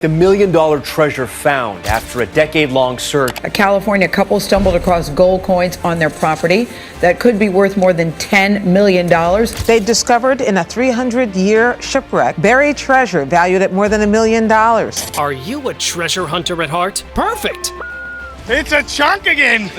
The million-dollar treasure found after a decade-long search. A California couple stumbled across gold coins on their property that could be worth more than $10 million. They discovered in a 300-year shipwreck buried treasure valued at more than $1 million. Are you a treasure hunter at heart? Perfect! It's a chunk again!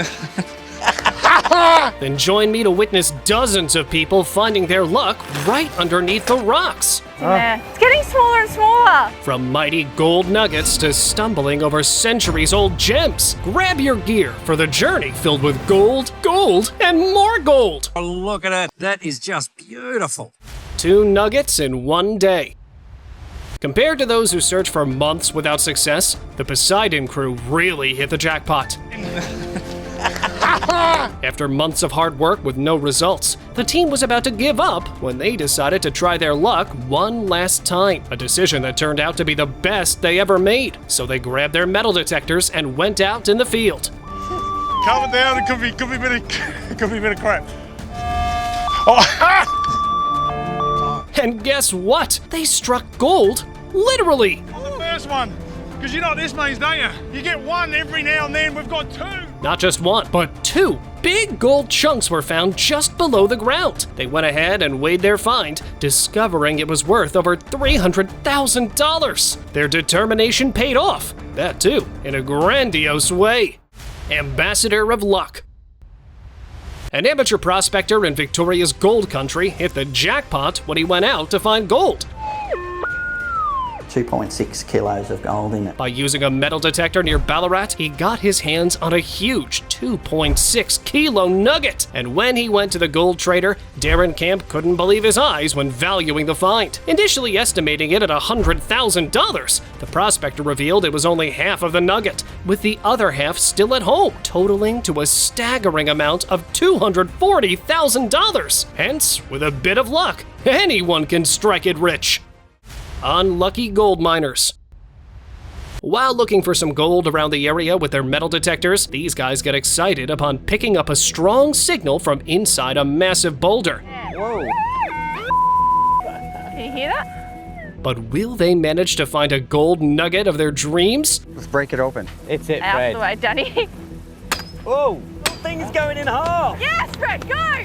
Then join me to witness dozens of people finding their luck right underneath the rocks. It's getting smaller and smaller. From mighty gold nuggets to stumbling over centuries-old gems. Grab your gear for the journey filled with gold, gold, and more gold. Oh, look at it. That is just beautiful. 2 nuggets in 1 day. Compared to those who searched for months without success, the Poseidon crew really hit the jackpot. After months of hard work with no results, the team was about to give up when they decided to try their luck one last time, a decision that turned out to be the best they ever made. So they grabbed their metal detectors and went out in the field. Calm it down, it could be a bit of crap. Oh, And guess what? They struck gold, literally. on the first one. Because you know what this means, don't you? You get one every now and then, we've got 2. Not just 1, but 2 big gold chunks were found just below the ground. They went ahead and weighed their find, discovering it was worth over $300,000. Their determination paid off, that too, in a grandiose way. Ambassador of Luck. An amateur prospector in Victoria's gold country hit the jackpot when he went out to find gold. 2.6 kilos of gold in it. By using a metal detector near Ballarat, he got his hands on a huge 2.6 kilo nugget. And when he went to the gold trader, Darren Camp couldn't believe his eyes when valuing the find. Initially estimating it at $100,000, the prospector revealed it was only half of the nugget, with the other half still at home, totaling to a staggering amount of $240,000. Hence, with a bit of luck, anyone can strike it rich. Unlucky gold miners. While looking for some gold around the area with their metal detectors, these guys get excited upon picking up a strong signal from inside a massive boulder. Whoa. Can you hear that? But will they manage to find a gold nugget of their dreams? Let's break it open. It's it, Out Fred. of the way, Danny. Whoa! Thing's going in half! Yes, Fred, go!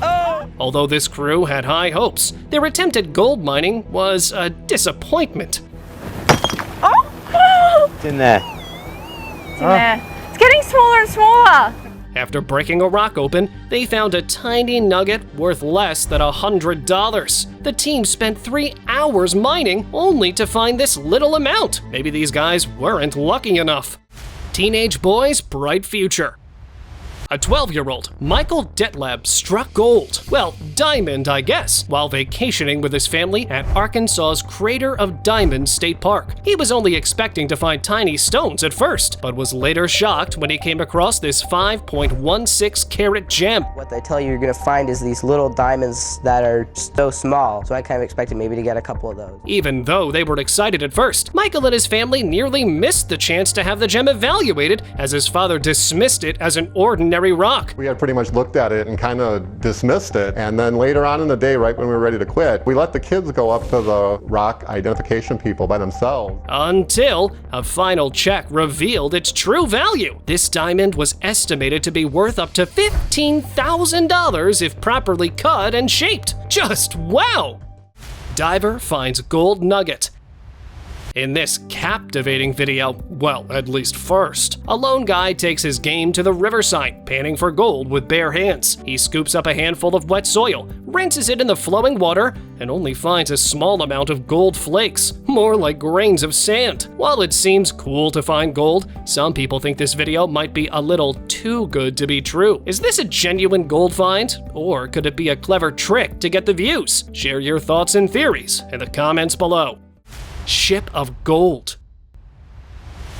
Oh! Although this crew had high hopes, their attempt at gold mining was a disappointment. Oh! It's in there. It's in there. It's getting smaller and smaller. After breaking a rock open, they found a tiny nugget worth less than $100. The team spent 3 hours mining only to find this little amount. Maybe these guys weren't lucky enough. Teenage boy's bright future. A 12-year-old, Michael Detlab, struck gold. Well, diamond, I guess, while vacationing with his family at Arkansas's Crater of Diamonds State Park. He was only expecting to find tiny stones at first, but was later shocked when he came across this 5.16 carat gem. What they tell you you're gonna find is these little diamonds that are so small, so I kind of expected maybe to get a couple of those. Even though they were excited at first, Michael and his family nearly missed the chance to have the gem evaluated, as his father dismissed it as an ordinary rock. We had pretty much looked at it and kind of dismissed it, and then later on in the day, right when we were ready to quit, we let the kids go up to the rock identification people by themselves. Until a final check revealed its true value. This diamond was estimated to be worth up to $15,000 if properly cut and shaped. Just wow! Diver finds gold nugget. In this captivating video, well, at least first, a lone guy takes his game to the riverside, panning for gold with bare hands. He scoops up a handful of wet soil, rinses it in the flowing water, and only finds a small amount of gold flakes, more like grains of sand. While it seems cool to find gold, some people think this video might be a little too good to be true. Is this a genuine gold find, or could it be a clever trick to get the views? Share your thoughts and theories in the comments below. Ship of gold.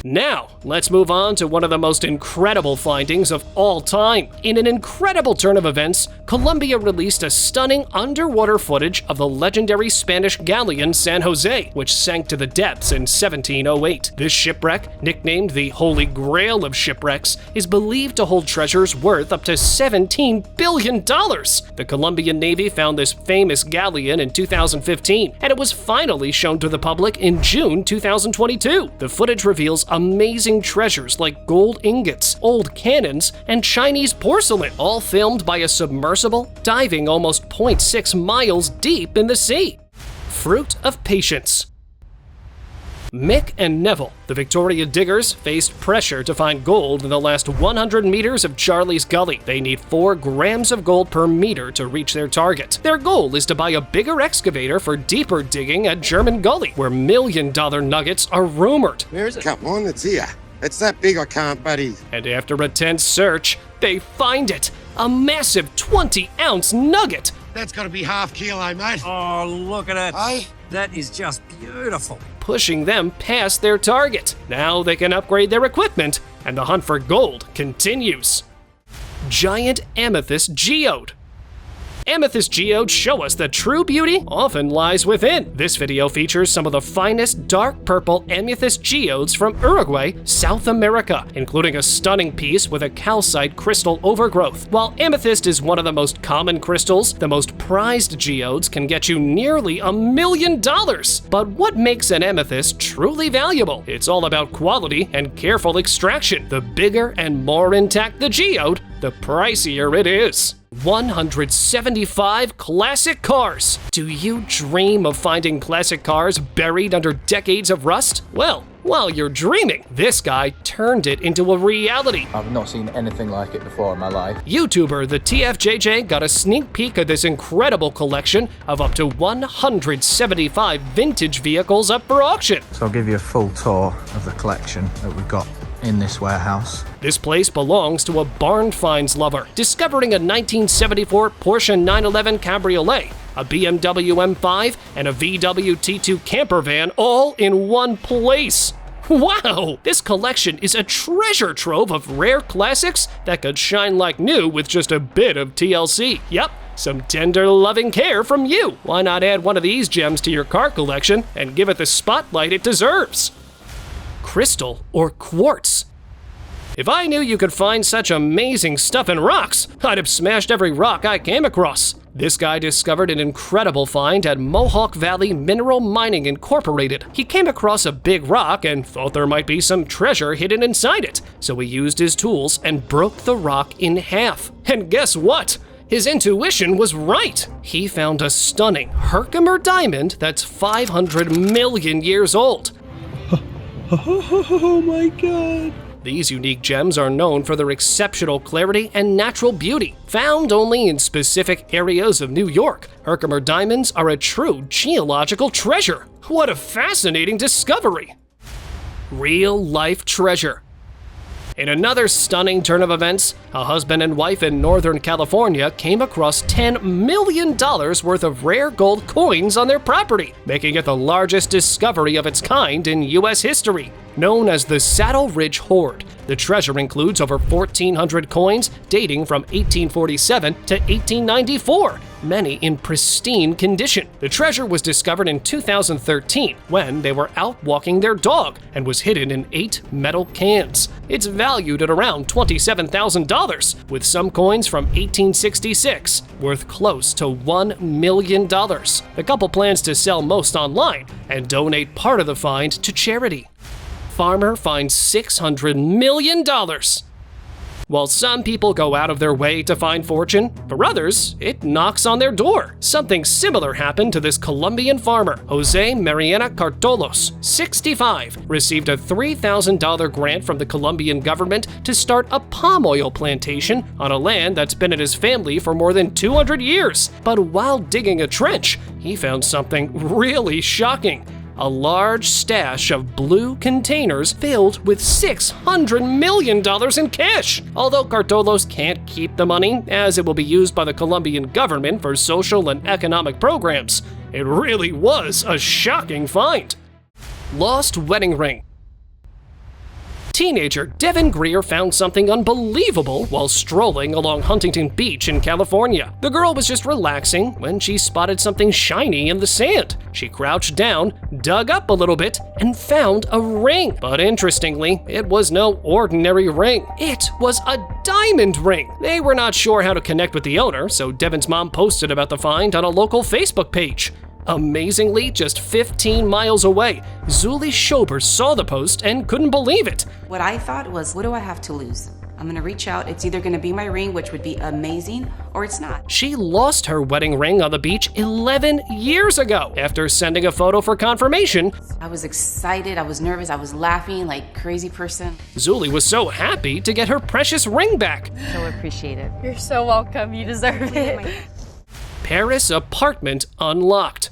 Now, let's move on to one of the most incredible findings of all time. In an incredible turn of events, Colombia released a stunning underwater footage of the legendary Spanish galleon San Jose, which sank to the depths in 1708. This shipwreck, nicknamed the Holy Grail of shipwrecks, is believed to hold treasures worth up to $17 billion. The Colombian Navy found this famous galleon in 2015, and it was finally shown to the public in June 2022. The footage reveals amazing treasures like gold ingots, old cannons, and Chinese porcelain, all filmed by a submersible diving almost 0.6 miles deep in the sea. Fruit of patience. Mick and Neville, the Victoria diggers, faced pressure to find gold in the last 100 meters of Charlie's Gully. They need 4 grams of gold per meter to reach their target. Their goal is to buy a bigger excavator for deeper digging at German Gully, where $1 million nuggets are rumored. Where is it? Come on, it's here. It's that big, I can't, buddy. And after a tense search, they find it. A massive 20-ounce nugget. That's got to be half kilo, mate. Oh, look at it. Hey? That is just beautiful. Pushing them past their target. Now they can upgrade their equipment, and the hunt for gold continues. Giant amethyst geode. Amethyst geodes show us that true beauty often lies within. This video features some of the finest dark purple amethyst geodes from Uruguay, South America, including a stunning piece with a calcite crystal overgrowth. While amethyst is one of the most common crystals, the most prized geodes can get you nearly $1 million. But what makes an amethyst truly valuable? It's all about quality and careful extraction. The bigger and more intact the geode, the pricier it is. 175 classic cars. Do you dream of finding classic cars buried under decades of rust? Well, while you're dreaming, this guy turned it into a reality. I've not seen anything like it before in my life. YouTuber the TFJJ got a sneak peek of this incredible collection of up to 175 vintage vehicles up for auction. So I'll give you a full tour of the collection that we've got in this warehouse. This place belongs to a barn finds lover, discovering a 1974 Porsche 911 Cabriolet, a BMW M5, and a VW T2 camper van all in one place. Wow! This collection is a treasure trove of rare classics that could shine like new with just a bit of TLC. Yep, some tender loving care from you. Why not add one of these gems to your car collection and give it the spotlight it deserves? Crystal or quartz. If I knew you could find such amazing stuff in rocks, I'd have smashed every rock I came across. This guy discovered an incredible find at Mohawk Valley Mineral Mining Incorporated. He came across a big rock and thought there might be some treasure hidden inside it, so he used his tools and broke the rock in half. And guess what? His intuition was right. He found a stunning Herkimer diamond that's 500 million years old. Oh my god. These unique gems are known for their exceptional clarity and natural beauty. Found only in specific areas of New York, Herkimer diamonds are a true geological treasure. What a fascinating discovery! Real-life treasure. In another stunning turn of events, a husband and wife in Northern California came across $10 million worth of rare gold coins on their property, making it the largest discovery of its kind in U.S. history. Known as the Saddle Ridge Hoard, the treasure includes over 1,400 coins dating from 1847 to 1894, many in pristine condition. The treasure was discovered in 2013 when they were out walking their dog and was hidden in 8 metal cans. It's valued at around $27,000, with some coins from 1866 worth close to $1 million. The couple plans to sell most online and donate part of the find to charity. Farmer finds $600 million. While some people go out of their way to find fortune, for others, it knocks on their door. Something similar happened to this Colombian farmer. Jose Mariana Cartolos, 65, received a $3,000 grant from the Colombian government to start a palm oil plantation on a land that's been in his family for more than 200 years. But while digging a trench, he found something really shocking. A large stash of blue containers filled with $600 million in cash. Although Cartolos can't keep the money, as it will be used by the Colombian government for social and economic programs, it really was a shocking find. Lost wedding ring. Teenager Devin Greer found something unbelievable while strolling along Huntington Beach in California. The girl was just relaxing when she spotted something shiny in the sand. She crouched down, dug up a little bit, and found a ring. But interestingly, it was no ordinary ring. It was a diamond ring. They were not sure how to connect with the owner, so Devin's mom posted about the find on a local Facebook page. Amazingly, just 15 miles away, Zuli Schober saw the post and couldn't believe it. What I thought was, what do I have to lose? I'm gonna reach out, it's either gonna be my ring, which would be amazing, or it's not. She lost her wedding ring on the beach 11 years ago after sending a photo for confirmation. I was excited, I was nervous, I was laughing like a crazy person. Zuli was so happy to get her precious ring back. So appreciated. You're so welcome. You deserve it. Paris apartment unlocked.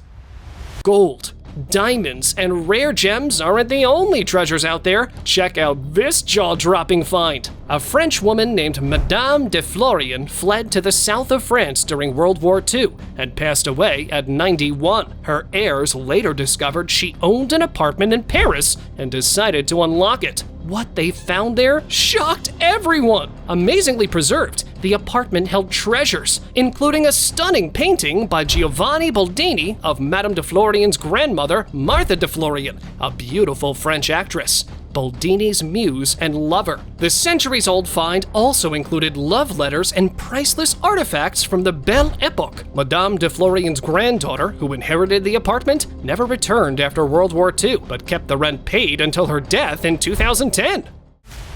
Gold, diamonds, and rare gems aren't the only treasures out there. Check out this jaw-dropping find. A French woman named Madame de Florian fled to the south of France during World War II and passed away at 91. Her heirs later discovered she owned an apartment in Paris and decided to unlock it. What they found there shocked everyone. Amazingly preserved, the apartment held treasures, including a stunning painting by Giovanni Boldini of Madame de Florian's grandmother, Martha de Florian, a beautiful French actress, Boldini's muse and lover. The centuries-old find also included love letters and priceless artifacts from the Belle Epoque. Madame de Florian's granddaughter, who inherited the apartment, never returned after World War II, but kept the rent paid until her death in 2010.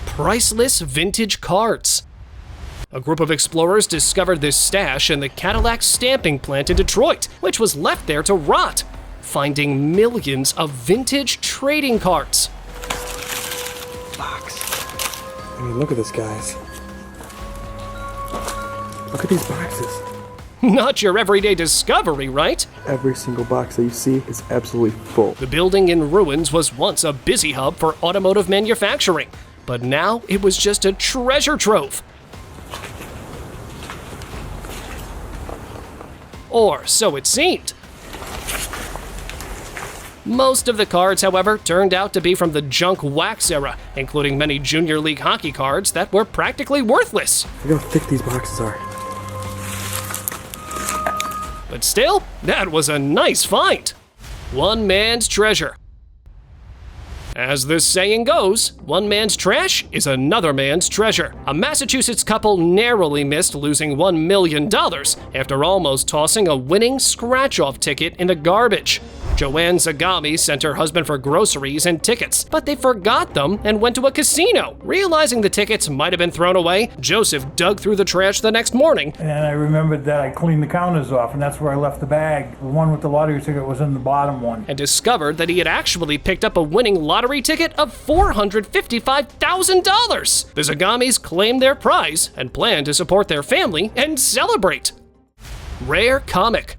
Priceless vintage cards. A group of explorers discovered this stash in the Cadillac stamping plant in Detroit, which was left there to rot, finding millions of vintage trading cards. I mean, look at this, guys. Look at these boxes. Not your everyday discovery, right? Every single box that you see is absolutely full. The building in ruins was once a busy hub for automotive manufacturing, but now it was just a treasure trove. Or so it seemed. Most of the cards, however, turned out to be from the junk wax era, including many Junior League hockey cards that were practically worthless. Look how thick these boxes are. But still, that was a nice find. One man's treasure. As this saying goes, one man's trash is another man's treasure. A Massachusetts couple narrowly missed losing $1 million after almost tossing a winning scratch-off ticket in the garbage. Joanne Zagami sent her husband for groceries and tickets, but they forgot them and went to a casino. Realizing the tickets might have been thrown away, Joseph dug through the trash the next morning. And I remembered that I cleaned the counters off, and that's where I left the bag. The one with the lottery ticket was in the bottom one. And discovered that he had actually picked up a winning lottery ticket of $455,000. The Zagamis claimed their prize and planned to support their family and celebrate. Rare comic.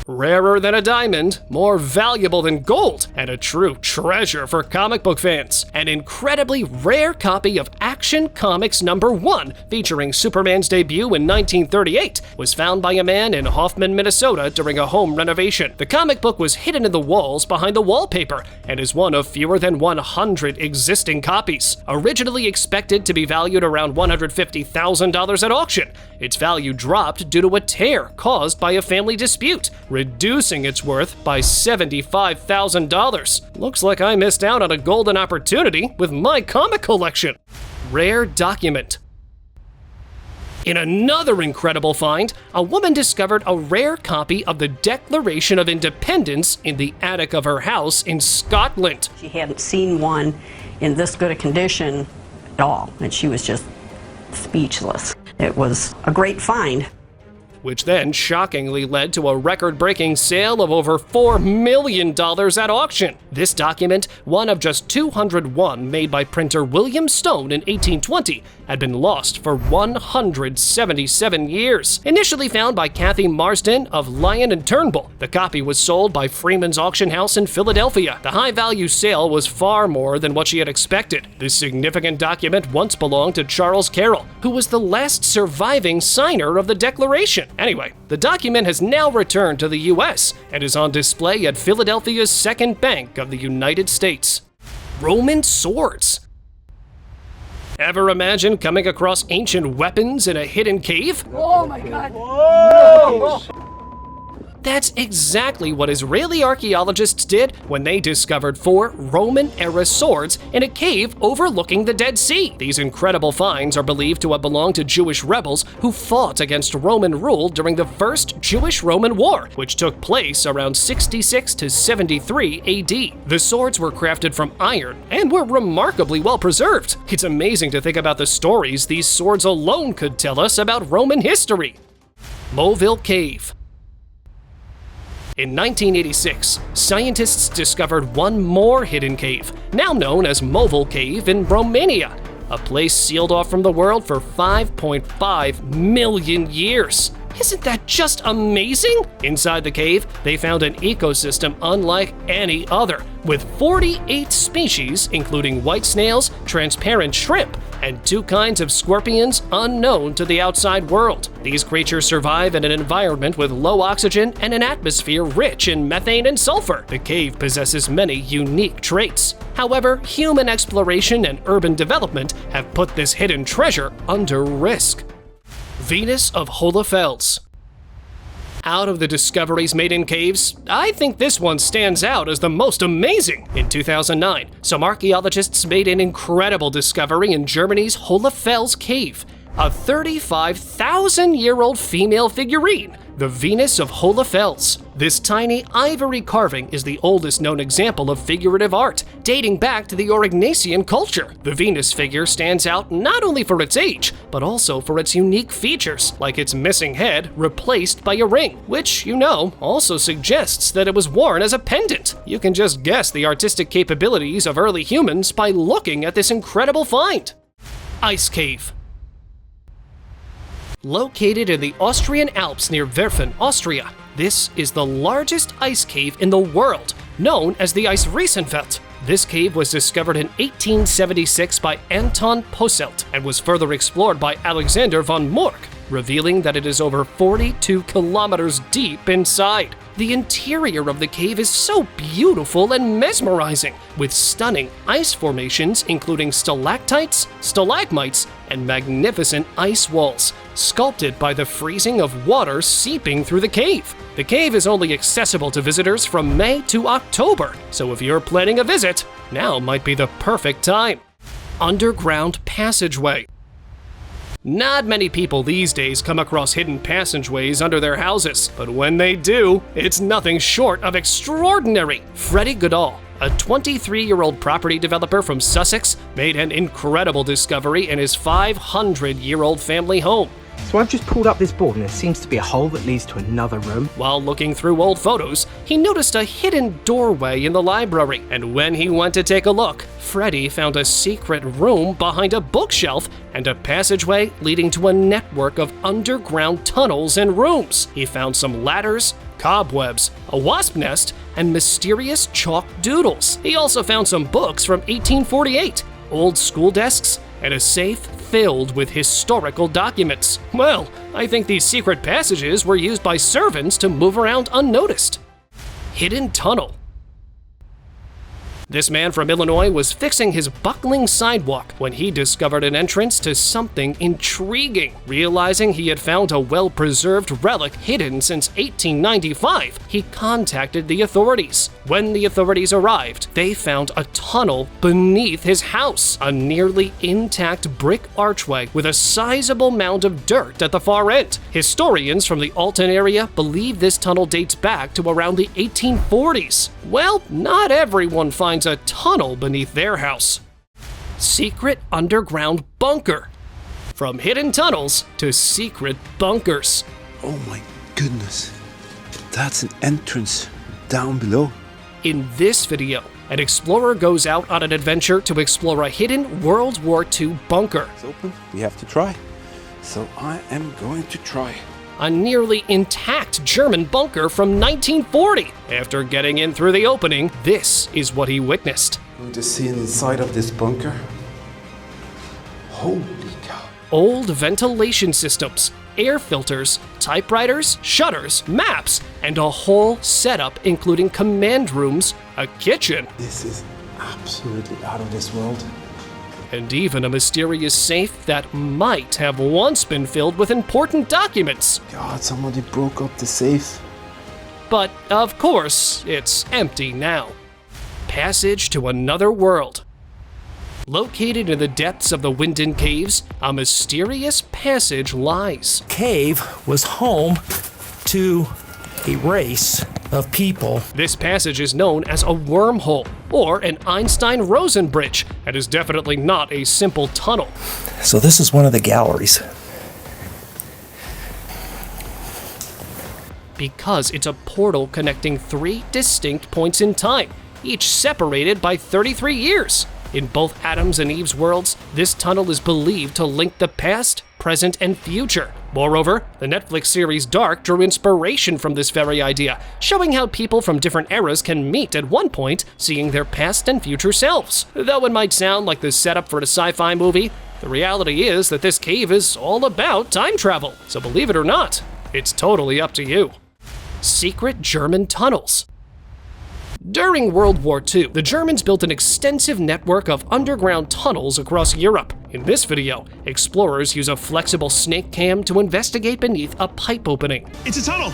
Rarer than a diamond, more valuable than gold, and a true treasure for comic book fans. An incredibly rare copy of Action Comics #1, featuring Superman's debut in 1938, was found by a man in Hoffman, Minnesota during a home renovation. The comic book was hidden in the walls behind the wallpaper and is one of fewer than 100 existing copies. Originally expected to be valued around $150,000 at auction, its value dropped due to a tear caused by a family dispute, reducing its worth by $75,000. Looks like I missed out on a golden opportunity with my comic collection. Rare document. In another incredible find, a woman discovered a rare copy of the Declaration of Independence in the attic of her house in Scotland. She hadn't seen one in this good a condition at all, and she was just speechless. It was a great find. Which then shockingly led to a record-breaking sale of over $4 million at auction. This document, one of just 201 made by printer William Stone in 1820, had been lost for 177 years. Initially found by Kathy Marsden of Lyon and Turnbull, the copy was sold by Freeman's Auction House in Philadelphia. The high-value sale was far more than what she had expected. This significant document once belonged to Charles Carroll, who was the last surviving signer of the Declaration. Anyway, the document has now returned to the U.S. and is on display at Philadelphia's Second Bank of the United States. Roman swords. Ever imagine coming across ancient weapons in a hidden cave? Oh my god. Whoa! That's exactly what Israeli archaeologists did when they discovered 4 Roman-era swords in a cave overlooking the Dead Sea. These incredible finds are believed to have belonged to Jewish rebels who fought against Roman rule during the First Jewish-Roman War, which took place around 66 to 73 AD. The swords were crafted from iron and were remarkably well preserved. It's amazing to think about the stories these swords alone could tell us about Roman history. Moville Cave. In 1986, scientists discovered one more hidden cave, now known as Moville Cave in Romania, a place sealed off from the world for 5.5 million years. Isn't that just amazing? Inside the cave, they found an ecosystem unlike any other, with 48 species, including white snails, transparent shrimp, and 2 kinds of scorpions unknown to the outside world. These creatures survive in an environment with low oxygen and an atmosphere rich in methane and sulfur. The cave possesses many unique traits. However, human exploration and urban development have put this hidden treasure under risk. Venus of Hohlefels. Out of the discoveries made in caves, I think this one stands out as the most amazing. In 2009, some archaeologists made an incredible discovery in Germany's Hohlefels cave, a 35,000-year-old female figurine, the Venus of Hohlefels. This tiny ivory carving is the oldest known example of figurative art, dating back to the Aurignacian culture. The Venus figure stands out not only for its age, but also for its unique features, like its missing head replaced by a ring, which, you know, also suggests that it was worn as a pendant. You can just guess the artistic capabilities of early humans by looking at this incredible find. Ice Cave. Located in the Austrian Alps near Werfen, Austria, this is the largest ice cave in the world, known as the Ice Riesenfeld. This cave was discovered in 1876 by Anton Posselt and was further explored by Alexander von Mork, revealing that it is over 42 kilometers deep inside. The interior of the cave is so beautiful and mesmerizing, with stunning ice formations including stalactites, stalagmites, and magnificent ice walls, sculpted by the freezing of water seeping through the cave. The cave is only accessible to visitors from May to October, so if you're planning a visit, now might be the perfect time. Underground passageway. Not many people these days come across hidden passageways under their houses, but when they do, it's nothing short of extraordinary. Freddie Goodall, a 23-year-old property developer from Sussex, made an incredible discovery in his 500-year-old family home. So I've just pulled up this board and there seems to be a hole that leads to another room. While looking through old photos, he noticed a hidden doorway in the library, and when he went to take a look, Freddie found a secret room behind a bookshelf and a passageway leading to a network of underground tunnels and rooms. He found some ladders, cobwebs, a wasp nest, and mysterious chalk doodles. He also found some books from 1848, old school desks, and a safe filled with historical documents. Well, I think these secret passages were used by servants to move around unnoticed. Hidden tunnel. This man from Illinois was fixing his buckling sidewalk when he discovered an entrance to something intriguing. Realizing he had found a well-preserved relic hidden since 1895, he contacted the authorities. When the authorities arrived, they found a tunnel beneath his house, a nearly intact brick archway with a sizable mound of dirt at the far end. Historians from the Alton area believe this tunnel dates back to around the 1840s. Well, not everyone finds a tunnel beneath their house. Secret underground bunker. From hidden tunnels to secret bunkers. Oh my goodness, that's an entrance down below. In this video, an explorer goes out on an adventure to explore a hidden World War II bunker. It's open, we have to try. So I am going to try. A nearly intact German bunker from 1940. After getting in through the opening, this is what he witnessed. Going to see inside of this bunker. Holy cow. Old ventilation systems, air filters, typewriters, shutters, maps, and a whole setup including command rooms, a kitchen. This is absolutely out of this world. And even a mysterious safe that might have once been filled with important documents. God, somebody broke up the safe. But, of course, it's empty now. Passage to another world. Located in the depths of the Winden Caves, a mysterious passage lies. Cave was home to a race of people. This passage is known as a wormhole, or an Einstein-Rosen bridge, and is definitely not a simple tunnel. So this is one of the galleries. Because it's a portal connecting 3 distinct points in time, each separated by 33 years. In both Adam's and Eve's worlds, this tunnel is believed to link the past, present, and future. Moreover, the Netflix series Dark drew inspiration from this very idea, showing how people from different eras can meet at one point, seeing their past and future selves. Though it might sound like the setup for a sci-fi movie, the reality is that this cave is all about time travel. So believe it or not, it's totally up to you. Secret German tunnels. During World War II, the Germans built an extensive network of underground tunnels across Europe. In this video, explorers use a flexible snake cam to investigate beneath a pipe opening. It's a tunnel!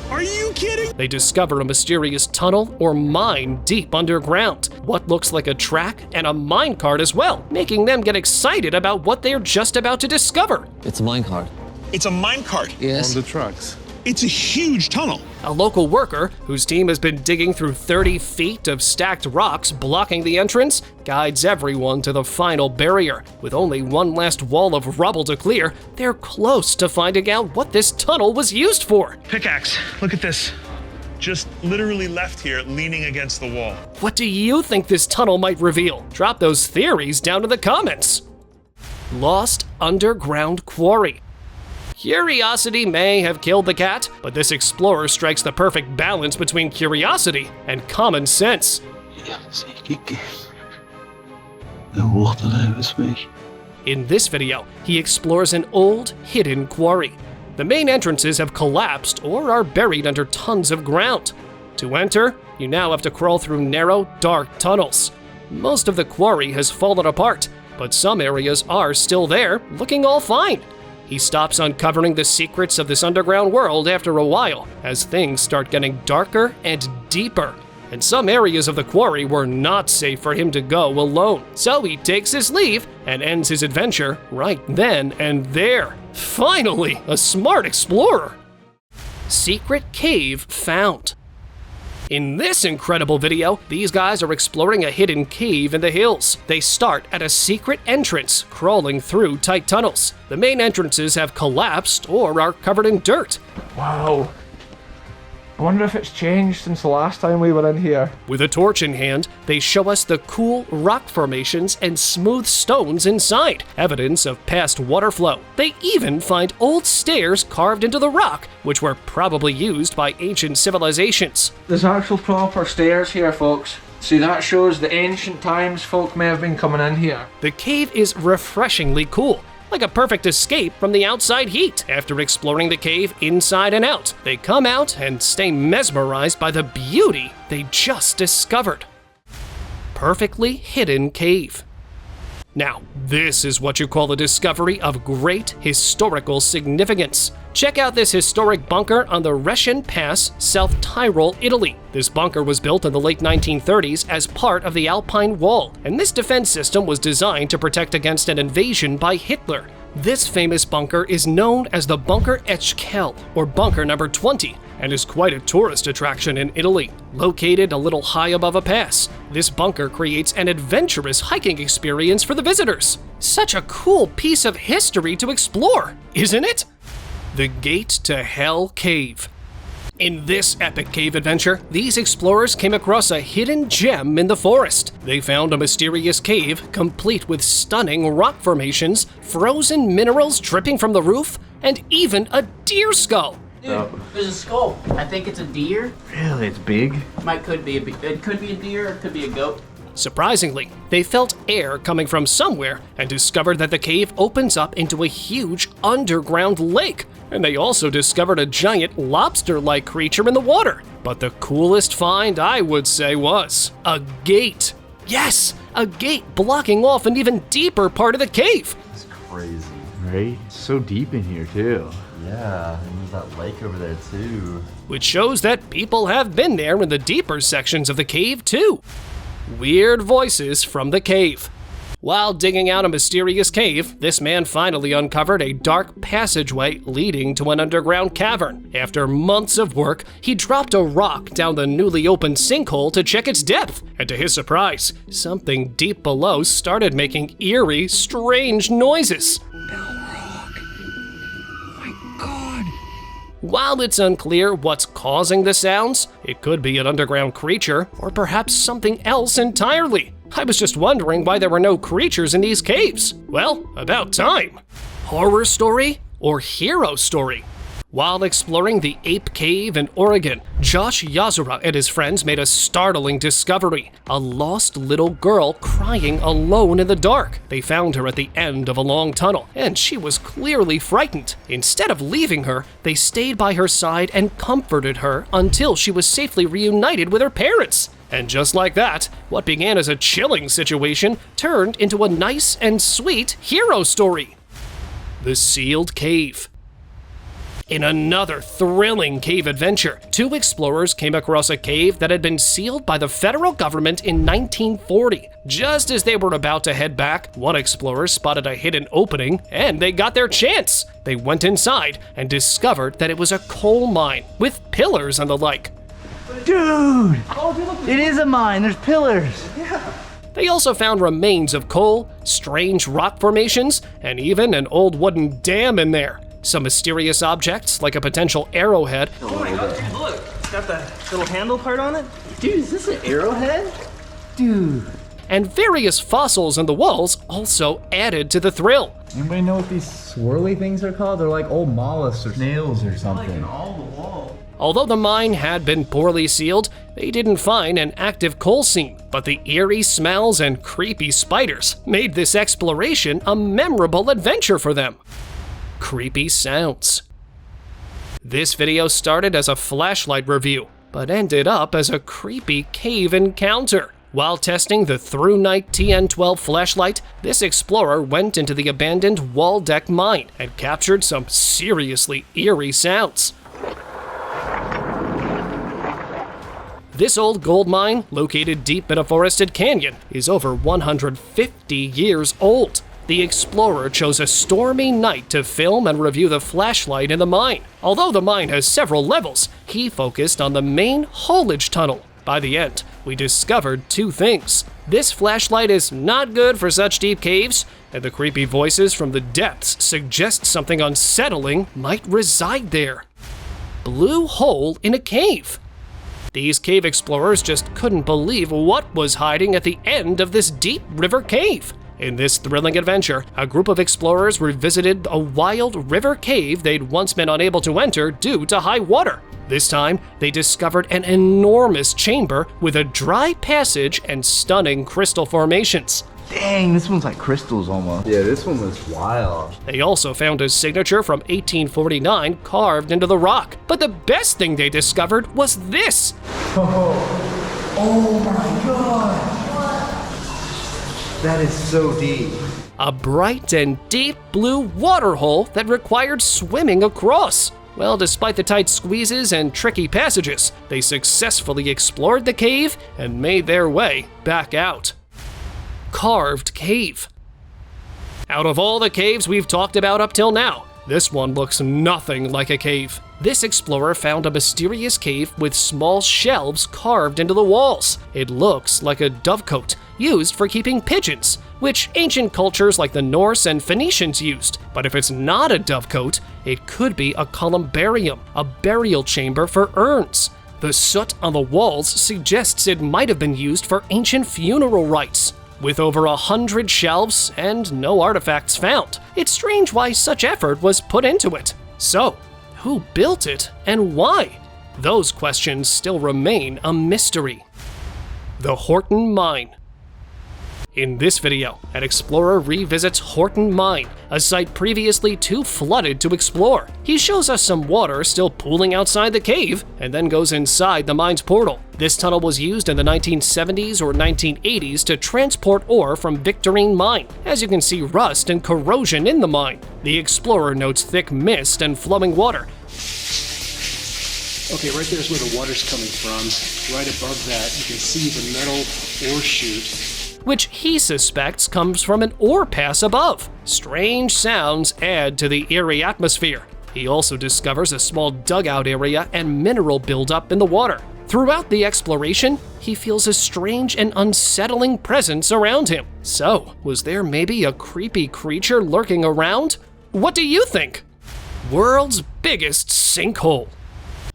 Are you kidding? They discover a mysterious tunnel or mine deep underground, what looks like a track and a minecart as well, making them get excited about what they're just about to discover. It's a minecart. It's a minecart. Yes. On the tracks. It's a huge tunnel. A local worker, whose team has been digging through 30 feet of stacked rocks blocking the entrance, guides everyone to the final barrier. With only one last wall of rubble to clear, they're close to finding out what this tunnel was used for. Pickaxe, look at this. Just literally left here, leaning against the wall. What do you think this tunnel might reveal? Drop those theories down in the comments. Lost underground quarry. Curiosity may have killed the cat, but this explorer strikes the perfect balance between curiosity and common sense. In this video, he explores an old, hidden quarry. The main entrances have collapsed or are buried under tons of ground. To enter, you now have to crawl through narrow, dark tunnels. Most of the quarry has fallen apart, but some areas are still there, looking all fine. He stops uncovering the secrets of this underground world after a while, as things start getting darker and deeper. And some areas of the quarry were not safe for him to go alone. So he takes his leave and ends his adventure right then and there. Finally, a smart explorer. Secret cave found. In this incredible video, these guys are exploring a hidden cave in the hills. They start at a secret entrance, crawling through tight tunnels. The main entrances have collapsed or are covered in dirt. Wow. I wonder if it's changed since the last time we were in here. With a torch in hand, they show us the cool rock formations and smooth stones inside, evidence of past water flow. They even find old stairs carved into the rock, which were probably used by ancient civilizations. There's actual proper stairs here, folks. See, that shows the ancient times folk may have been coming in here. The cave is refreshingly cool, like a perfect escape from the outside heat. After exploring the cave inside and out, they come out and stay mesmerized by the beauty they just discovered. Perfectly hidden cave. Now, this is what you call a discovery of great historical significance. Check out this historic bunker on the Reschen Pass, South Tyrol, Italy. This bunker was built in the late 1930s as part of the Alpine Wall, and this defense system was designed to protect against an invasion by Hitler. This famous bunker is known as the Bunker Echkel, or Bunker Number 20, and is quite a tourist attraction in Italy. Located a little high above a pass, this bunker creates an adventurous hiking experience for the visitors. Such a cool piece of history to explore, isn't it? The Gate to Hell Cave. In this epic cave adventure, these explorers came across a hidden gem in the forest. They found a mysterious cave, complete with stunning rock formations, frozen minerals dripping from the roof, and even a deer skull. Dude, there's a skull. I think it's a deer. Really, it's big. It could be a deer, or it could be a goat. Surprisingly, they felt air coming from somewhere and discovered that the cave opens up into a huge underground lake. And they also discovered a giant lobster-like creature in the water. But the coolest find, I would say, was a gate. Yes, a gate blocking off an even deeper part of the cave. It's crazy, right? So deep in here too. Yeah, and there's that lake over there too. Which shows that people have been there in the deeper sections of the cave too. Weird voices from the cave. While digging out a mysterious cave, this man finally uncovered a dark passageway leading to an underground cavern. After months of work, he dropped a rock down the newly opened sinkhole to check its depth, and to his surprise, something deep below started making eerie, strange noises. While it's unclear what's causing the sounds, it could be an underground creature, or perhaps something else entirely. I was just wondering why there were no creatures in these caves. Well, about time. Horror story or hero story? While exploring the Ape Cave in Oregon, Josh Yazura and his friends made a startling discovery: a lost little girl crying alone in the dark. They found her at the end of a long tunnel, and she was clearly frightened. Instead of leaving her, they stayed by her side and comforted her until she was safely reunited with her parents. And just like that, what began as a chilling situation turned into a nice and sweet hero story. The Sealed Cave. In another thrilling cave adventure, two explorers came across a cave that had been sealed by the federal government in 1940. Just as they were about to head back, one explorer spotted a hidden opening, and they got their chance. They went inside and discovered that it was a coal mine with pillars and the like. Dude! It is a mine, there's pillars. They also found remains of coal, strange rock formations, and even an old wooden dam in there. Some mysterious objects, like a potential arrowhead. Oh my god, dude, look! It's got the little handle part on it. Dude, is this an arrowhead? Dude. And various fossils in the walls also added to the thrill. Anybody know what these swirly things are called? They're like old mollusks or snails or something. Although the mine had been poorly sealed, they didn't find an active coal seam, but the eerie smells and creepy spiders made this exploration a memorable adventure for them. Creepy sounds. This video started as a flashlight review, but ended up as a creepy cave encounter. While testing the Through Night TN12 flashlight, this explorer went into the abandoned wall deck mine and captured some seriously eerie sounds. This old gold mine, located deep in a forested canyon, is over 150 years old. The explorer chose a stormy night to film and review the flashlight in the mine. Although the mine has several levels, he focused on the main haulage tunnel. By the end, we discovered two things. This flashlight is not good for such deep caves, and the creepy voices from the depths suggest something unsettling might reside there. Blue hole in a cave. These cave explorers just couldn't believe what was hiding at the end of this deep river cave. In this thrilling adventure, a group of explorers revisited a wild river cave they'd once been unable to enter due to high water. This time, they discovered an enormous chamber with a dry passage and stunning crystal formations. Dang, this one's like crystals almost. Yeah, this one was wild. They also found a signature from 1849 carved into the rock. But the best thing they discovered was this. Oh my god. That is so deep. A bright and deep blue water hole that required swimming across. Well, despite the tight squeezes and tricky passages, they successfully explored the cave and made their way back out. Carved cave. Out of all the caves we've talked about up till now, this one looks nothing like a cave. This explorer found a mysterious cave with small shelves carved into the walls. It looks like a dovecote used for keeping pigeons, which ancient cultures like the Norse and Phoenicians used. But if it's not a dovecote, it could be a columbarium, a burial chamber for urns. The soot on the walls suggests it might have been used for ancient funeral rites. With over 100 shelves and no artifacts found, it's strange why such effort was put into it. So, who built it and why? Those questions still remain a mystery. The Horton Mine. In this video, an explorer revisits Horton Mine, a site previously too flooded to explore. He shows us some water still pooling outside the cave, and then goes inside the mine's portal. This tunnel was used in the 1970s or 1980s to transport ore from Victorine Mine. As you can see, rust and corrosion in the mine. The explorer notes thick mist and flowing water. Okay, right there's where the water's coming from. Right above that, you can see the metal ore chute, which he suspects comes from an ore pass above. Strange sounds add to the eerie atmosphere. He also discovers a small dugout area and mineral buildup in the water. Throughout the exploration, he feels a strange and unsettling presence around him. So, was there maybe a creepy creature lurking around? What do you think? World's biggest sinkhole.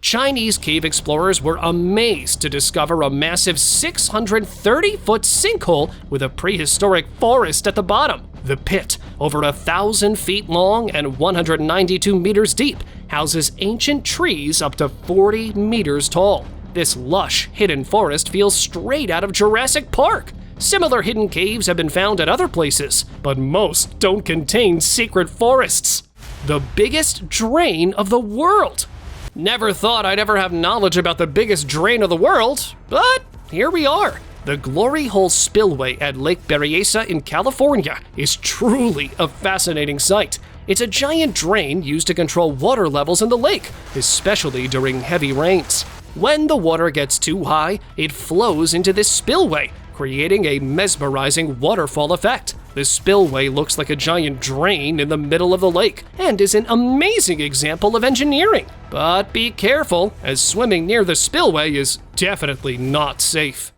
Chinese cave explorers were amazed to discover a massive 630-foot sinkhole with a prehistoric forest at the bottom. The pit, over 1,000 feet long and 192 meters deep, houses ancient trees up to 40 meters tall. This lush, hidden forest feels straight out of Jurassic Park. Similar hidden caves have been found at other places, but most don't contain secret forests. The biggest drain of the world. Never thought I'd ever have knowledge about the biggest drain of the world, but here we are. The Glory Hole Spillway at Lake Berryessa in California is truly a fascinating sight. It's a giant drain used to control water levels in the lake, especially during heavy rains. When the water gets too high, it flows into this spillway, creating a mesmerizing waterfall effect. The spillway looks like a giant drain in the middle of the lake and is an amazing example of engineering. But be careful, as swimming near the spillway is definitely not safe.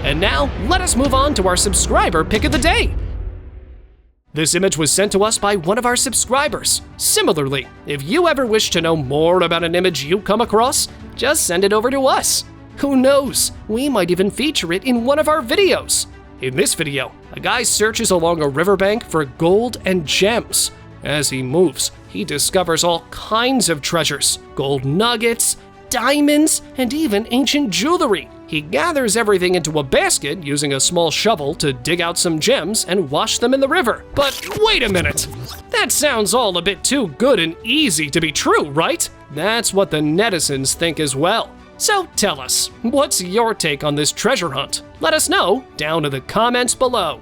And now, let us move on to our subscriber pick of the day. This image was sent to us by one of our subscribers. Similarly, if you ever wish to know more about an image you come across, just send it over to us. Who knows, we might even feature it in one of our videos. In this video, a guy searches along a riverbank for gold and gems. As he moves, he discovers all kinds of treasures, gold nuggets, diamonds, and even ancient jewelry. He gathers everything into a basket using a small shovel to dig out some gems and wash them in the river. But wait a minute! That sounds all a bit too good and easy to be true, right? That's what the netizens think as well. So tell us, what's your take on this treasure hunt? Let us know down in the comments below.